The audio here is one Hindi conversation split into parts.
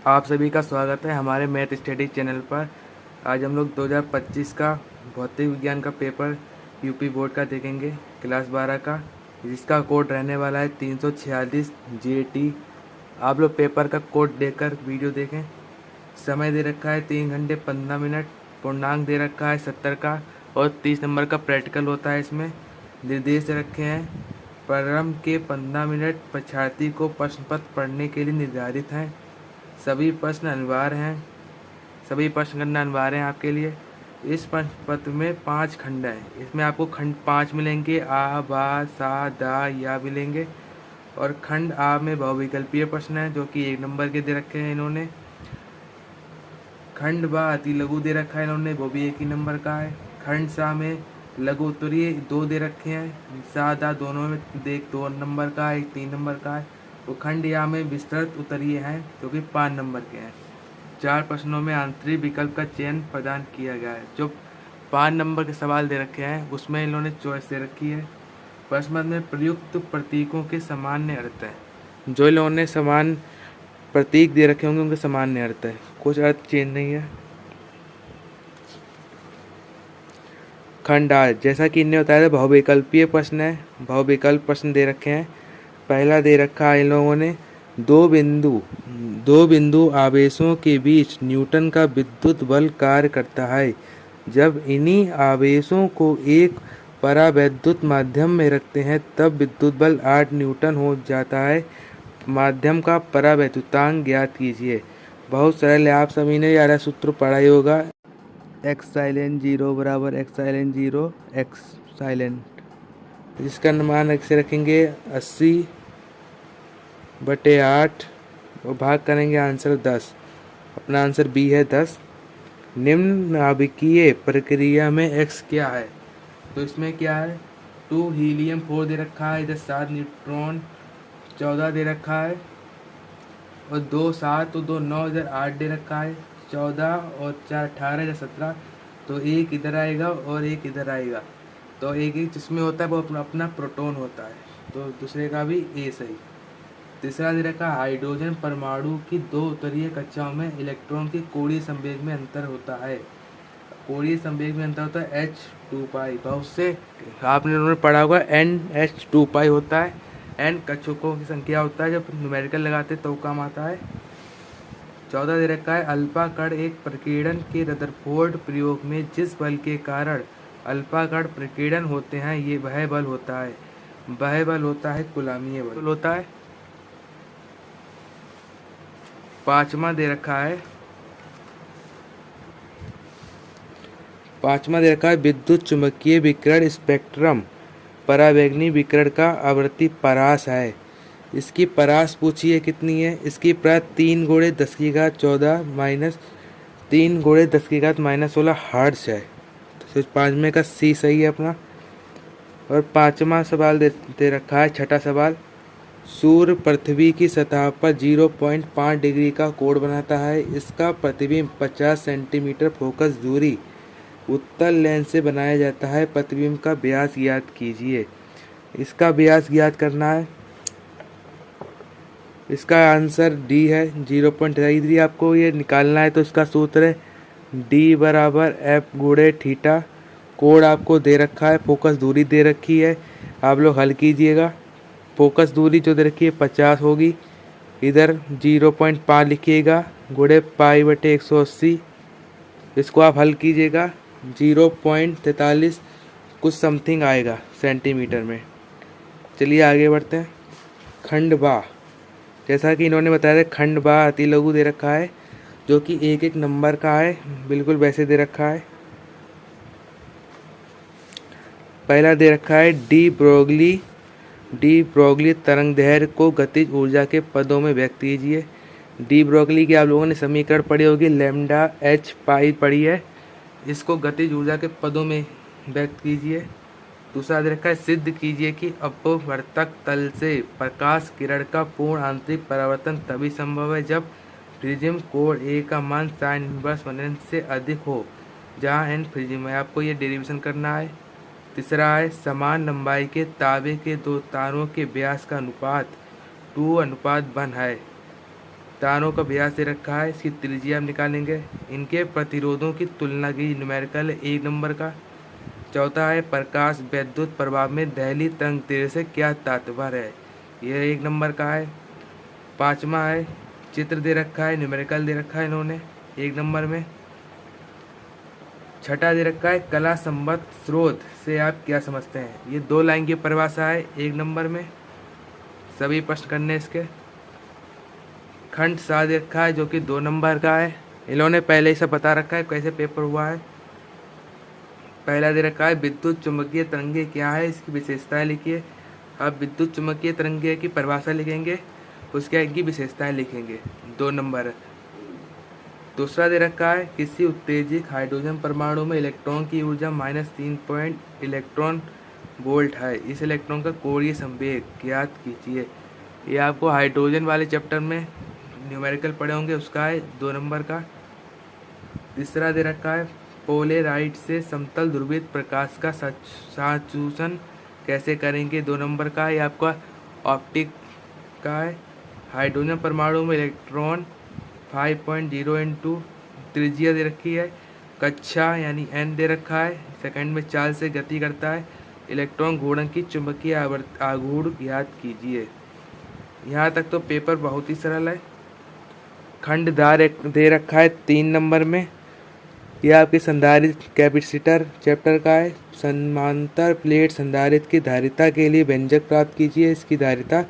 आप सभी का स्वागत है हमारे मैथ स्टडी चैनल पर। आज हम लोग 2025 का भौतिक विज्ञान का पेपर यूपी बोर्ड का देखेंगे, क्लास 12 का, जिसका कोड रहने वाला है 346 GT। आप लोग पेपर का कोड देकर वीडियो देखें। समय दे रखा है 3 घंटे 15 मिनट। पूर्णांक दे रखा है 70 का और 30 नंबर का प्रैक्टिकल होता है। इसमें निर्देश रखे हैं। प्रारंभ के 15 मिनट परीक्षार्थी को प्रश्न पत्र पढ़ने के लिए निर्धारित हैं। सभी प्रश्न अनिवार्य हैं। सभी प्रश्न करना अनिवार्य हैं आपके लिए। इस प्रश्न पत्र में 5 खंड हैं। इसमें आपको खंड 5 मिलेंगे, आ, बा, सा, दा, या मिलेंगे। और खंड आ में बहुविकल्पीय प्रश्न है जो कि 1 नंबर के दे रखे हैं इन्होंने। खंड बा अति लघु दे रखा है इन्होंने, वो भी 1 ही नंबर का है। खंड सा में लघु उत्तरीय 2 दे रखे हैं। सा दा दोनों में 2 नंबर का है, 1 3 नंबर का है। वो खंड या में विस्तृत उत्तरीय हैं जो कि 5 नंबर के हैं। 4 प्रश्नों में आंतरिक विकल्प का चयन प्रदान किया गया है। जो 5 नंबर के सवाल दे रखे हैं उसमें इन्होंने चॉइस दे रखी है। प्रश्न में प्रयुक्त प्रतीकों के सामान्य अर्थ है। जो इन्होंने समान प्रतीक दे रखे होंगे उनके सामान्य अर्थ है, कुछ अर्थ चेंज नहीं है। खंड आ, जैसा कि इन्हें बताया था, बहुविकल्पीय प्रश्न है। बहुविकल्प प्रश्न दे रखे हैं। पहला दे रखा है इन लोगों ने, दो बिंदु आवेशों के बीच न्यूटन का विद्युत बल कार्य करता है। जब इन्हीं आवेशों को एक परावैद्युत माध्यम में रखते हैं तब विद्युत बल 8 न्यूटन हो जाता है। माध्यम का परावैद्युतांक ज्ञात कीजिए। बहुत सरल है, आप सभी ने यार सूत्र पढ़ा ही होगा। एक्स साइलेंट 0 बराबर एक्स साइलेंट 0 एक्स साइलेंट, जिसका मान ऐसे रखेंगे 80/8 और भाग करेंगे आंसर 10। अपना आंसर बी है 10। निम्न नाभिकीय प्रक्रिया में एक्स क्या है? तो इसमें क्या है, 2 हीलियम 4 दे रखा है, इधर 7 न्यूट्रॉन 14 दे रखा है, और 2 7 तो 2 9, इधर 8 दे रखा है। 14 और 4 18, इधर 17, तो एक इधर आएगा और एक इधर आएगा। तो एक एक जिसमें होता है वो अपना अपना प्रोटॉन होता है, तो दूसरे का भी ए सही। तीसरा दे रखा हाइड्रोजन परमाणु की 2 उत्तरीय कक्षाओं में इलेक्ट्रॉन के कोणीय संवेग में अंतर होता है। कोणीय संवेग में अंतर होता है h2π। बहुत से आपने उन्होंने पढ़ा होगा NH2π होता है। n कक्षकों की संख्या होता है, जब न्यूमेरिकल लगाते तो काम आता है। 14 दे रखा है अल्फा कण एक प्रकीर्णन के रदरफोर्ड प्रयोग में जिस बल के कारण अल्फा कण प्रकीर्णन होते हैं ये वह बल होता है। वह बल होता है कूलॉमीय बल होता है। 5वां दे रखा है विद्युत चुम्बकीय विकिरण स्पेक्ट्रम परावैंगनी विकिरण का आवृत्ति परास है। इसकी परास पूछिए कितनी है। इसकी प्रत 3 × 10⁻14 माइनस 3 × 10⁻16 हर्ट्ज है। तो 5वें का सी सही है अपना। और 5वां सवाल दे रखा है, छठा सवाल, सूर्य पृथ्वी की सतह पर 0.5 डिग्री का कोण बनाता है। इसका प्रतिबिंब 50 सेंटीमीटर फोकस दूरी उत्तल लेंस से बनाया जाता है। प्रतिबिंब का व्यास ज्ञात कीजिए। इसका व्यास ज्ञात करना है। इसका आंसर डी है 0.33। आपको ये निकालना है तो इसका सूत्र है D बराबर F गुणे थीटा। कोण आपको दे रखा है, फोकस दूरी दे रखी है, आप लोग हल कीजिएगा। फोकस दूरी जो दे रखी है 50 होगी, इधर 0.5 लिखिएगा, गुणे π/180। इसको आप हल कीजिएगा, 0.43 कुछ समथिंग आएगा सेंटीमीटर में। चलिए आगे बढ़ते हैं। खंड बा, जैसा कि इन्होंने बताया था, खंड बा अति लघु दे रखा है जो कि 1 नंबर का है, बिल्कुल वैसे दे रखा है। पहला दे रखा है डी ब्रोगली तरंग दैर्घ्य को गतिज ऊर्जा के पदों में व्यक्त कीजिए। डी ब्रोगली की आप लोगों ने समीकरण पढ़ी होगी, लैम्डा h पाई पढ़ी है। इसको गतिज ऊर्जा के पदों में व्यक्त कीजिए। दूसरा दे रखा है सिद्ध कीजिए कि अपवर्तक तल से प्रकाश किरण का पूर्ण आंतरिक परावर्तन तभी संभव है जब प्रिज्म कोण ए का मान sin इनवर्स 1n से अधिक हो, जहाँ n प्रिज्म है। आपको ये डेरिवेशन करना है। तीसरा है समान लंबाई के तांबे के 2 तारों के व्यास का अनुपात 2:1 है। तारों का व्यास दे रखा है, इसकी त्रिज्या हम निकालेंगे। इनके प्रतिरोधों की तुलना की न्यूमेरिकल 1 नंबर का। चौथा है प्रकाश विद्युत प्रभाव में दहली तरंग तेज से क्या तात्पर्य है, यह 1 नंबर का है। पाँचवा है चित्र दे रखा है, न्यूमेरिकल दे रखा है इन्होंने 1 नंबर में। छठा दे रखा है कला संबद्ध स्रोत से आप क्या समझते हैं, ये 2 लाइन की परिभाषा है 1 नंबर में। सभी प्रश्न करने इसके। खंड सा दे रखा है जो कि 2 नंबर का है, इन्होंने पहले ही सब बता रखा है कैसे पेपर हुआ है। पहला दे रखा है विद्युत चुम्बकीय तरंगे क्या है, इसकी विशेषताएं लिखिए। अब विद्युत चुम्बकीय तरंगे की परिभाषा लिखेंगे, उसके आगे की विशेषताएं लिखेंगे, 2 नंबर। दूसरा दे रखा है किसी उत्तेजित हाइड्रोजन परमाणु में इलेक्ट्रॉन की ऊर्जा -3 पॉइंट इलेक्ट्रॉन वोल्ट है, इस इलेक्ट्रॉन का कोणीय संवेग ज्ञात कीजिए। ये आपको हाइड्रोजन वाले चैप्टर में न्यूमेरिकल पढ़े होंगे, उसका है 2 नंबर का। तीसरा दे रखा है पोलेराइट से समतल ध्रुवित प्रकाश का संचूषण कैसे करेंगे, 2 नंबर का। ये आपका ऑप्टिक का है। हाइड्रोजन परमाणु में इलेक्ट्रॉन 5.0 इंटू त्रिज्या दे रखी है। कक्षा यानी n दे रखा है, सेकंड में चाल से गति करता है। इलेक्ट्रॉन घूर्णन की चुंबकीय आघूर्ण ज्ञात कीजिए। यहाँ तक तो पेपर बहुत ही सरल है। खंड दे रखा है 3 नंबर में, यह आपके संधारित्र कैपेसिटर चैप्टर का है। समांतर प्लेट संधारित्र की धारिता के लिए व्यंजक प्राप्त कीजिए, इसकी धारिता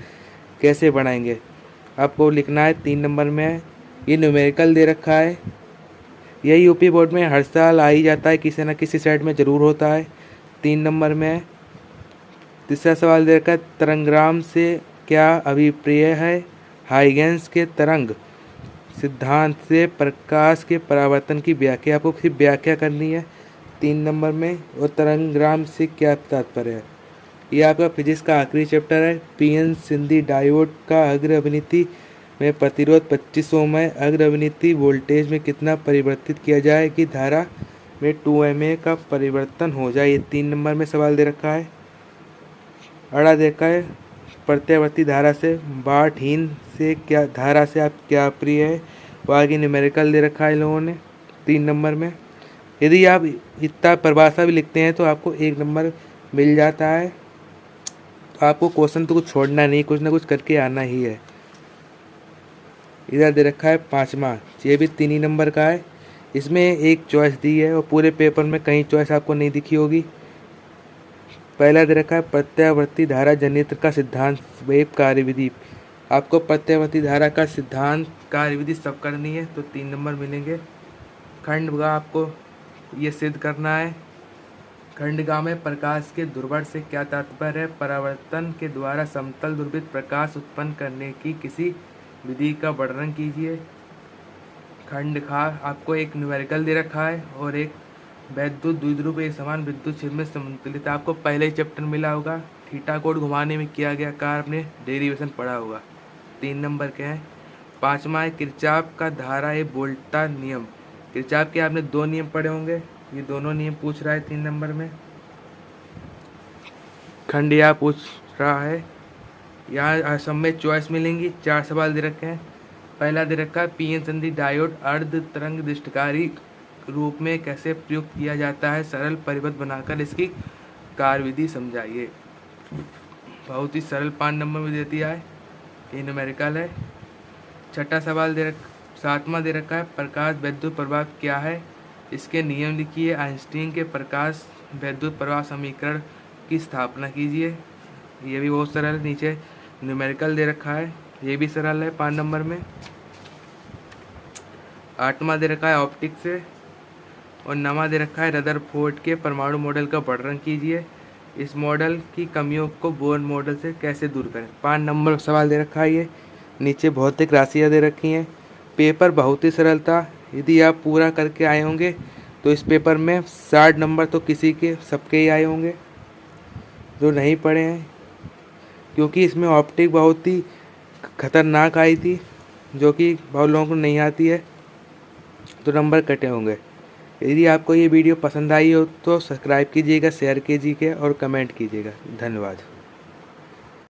कैसे बढ़ाएंगे आपको लिखना है, 3 नंबर में है। ये न्यूमेरिकल दे रखा है, यह यूपी बोर्ड में हर साल आ ही जाता है, किसी न किसी सेट में ज़रूर होता है, 3 नंबर में है। तीसरा सवाल दे रखा है तरंगग्राम से क्या अभिप्रेय है, हाइगेंस के तरंग सिद्धांत से प्रकाश के परावर्तन की व्याख्या, आपको सिर्फ व्याख्या करनी है 3 नंबर में। और तरंगग्राम से क्या तात्पर्य है, ये आपका फिजिक्स का आखिरी चैप्टर है। पीएन सिंधी डायोड का अग्र अवनिति में प्रतिरोध 25 ओम है, अग्र अवनिति वोल्टेज में कितना परिवर्तित किया जाए कि धारा में 2 mA का परिवर्तन हो जाए, ये 3 नंबर में सवाल दे रखा है। अड़ा देखा है प्रत्यावर्ती धारा से बाढ़हीन से क्या धारा से आप क्या प्रिय है, वो आगे न्यूमेरिकल दे रखा है लोगों ने 3 नंबर में। यदि आप इतना परिभाषा भी लिखते हैं तो आपको 1 नंबर मिल जाता है। तो आपको क्वेश्चन तो कुछ छोड़ना नहीं, कुछ ना कुछ करके आना ही है। इधर दे रखा है 5वां, ये भी 3 ही नंबर का है, इसमें एक चॉइस दी है और पूरे पेपर में कहीं चॉइस आपको नहीं दिखी होगी। पहला दे रखा है प्रत्यावर्ती धारा जनित्र का सिद्धांत वेब कार्यविधि, आपको प्रत्यावर्ती धारा का सिद्धांत कार्यविधि सब करनी है तो 3 नंबर मिलेंगे। खंड का आपको ये सिद्ध करना है। खंडगा में प्रकाश के ध्रुवण से क्या तात्पर्य है, परावर्तन के द्वारा समतल ध्रुवित प्रकाश उत्पन्न करने की किसी विधि का वर्णन कीजिए। खंड खा आपको एक न्यूमेरिकल दे रखा है और एक वैद्युत द्विध्रुव एक समान विद्युत क्षेत्र में संतुलित, आपको पहले ही चैप्टर मिला होगा। थीटा कोड घुमाने में किया गया कार्य आपने डेरिवेशन पढ़ा होगा, 3 नंबर के हैं। 5वां है किरचॉफ का धारा ए वोल्टा नियम, किरचॉफ के आपने 2 नियम पढ़े होंगे, ये दोनों नियम पूछ रहा है 3 नंबर में। खंड या पूछ रहा है, यहाँ सब में चॉइस मिलेंगी, 4 सवाल दे रखे हैं। पहला दे रखा है पीएन संधि डायोड अर्ध तरंग दृष्टिकारी रूप में कैसे प्रयुक्त किया जाता है, सरल परिपथ बनाकर इसकी कार्यविधि समझाइए। बहुत ही सरल 5 नंबर में दे दिया है, ये न्यूमेरिकल है। छठा सवाल 7वां दे रखा है प्रकाश विद्युत प्रवाह क्या है, इसके नियम लिखिए। आइंस्टीन के प्रकाश विद्युत प्रवाह समीकरण की स्थापना कीजिए, ये भी बहुत सरल है। नीचे न्यूमेरिकल दे रखा है, ये भी सरल है 5 नंबर में। 8वां दे रखा है ऑप्टिक से और 9वां दे रखा है रदरफोर्ड के परमाणु मॉडल का वर्णन कीजिए। इस मॉडल की कमियों को बोर मॉडल से कैसे दूर करें, 5 नंबर सवाल दे रखा है। ये नीचे भौतिक राशियाँ दे रखी हैं। पेपर बहुत ही सरल था, यदि आप पूरा करके आए होंगे तो इस पेपर में 60 नंबर तो किसी के सबके ही आए होंगे जो नहीं पढ़े हैं, क्योंकि इसमें ऑप्टिक बहुत ही खतरनाक आई थी जो कि बहुत लोगों को नहीं आती है, तो नंबर कटे होंगे। यदि आपको ये वीडियो पसंद आई हो तो सब्सक्राइब कीजिएगा, शेयर कीजिएगा और कमेंट कीजिएगा। धन्यवाद।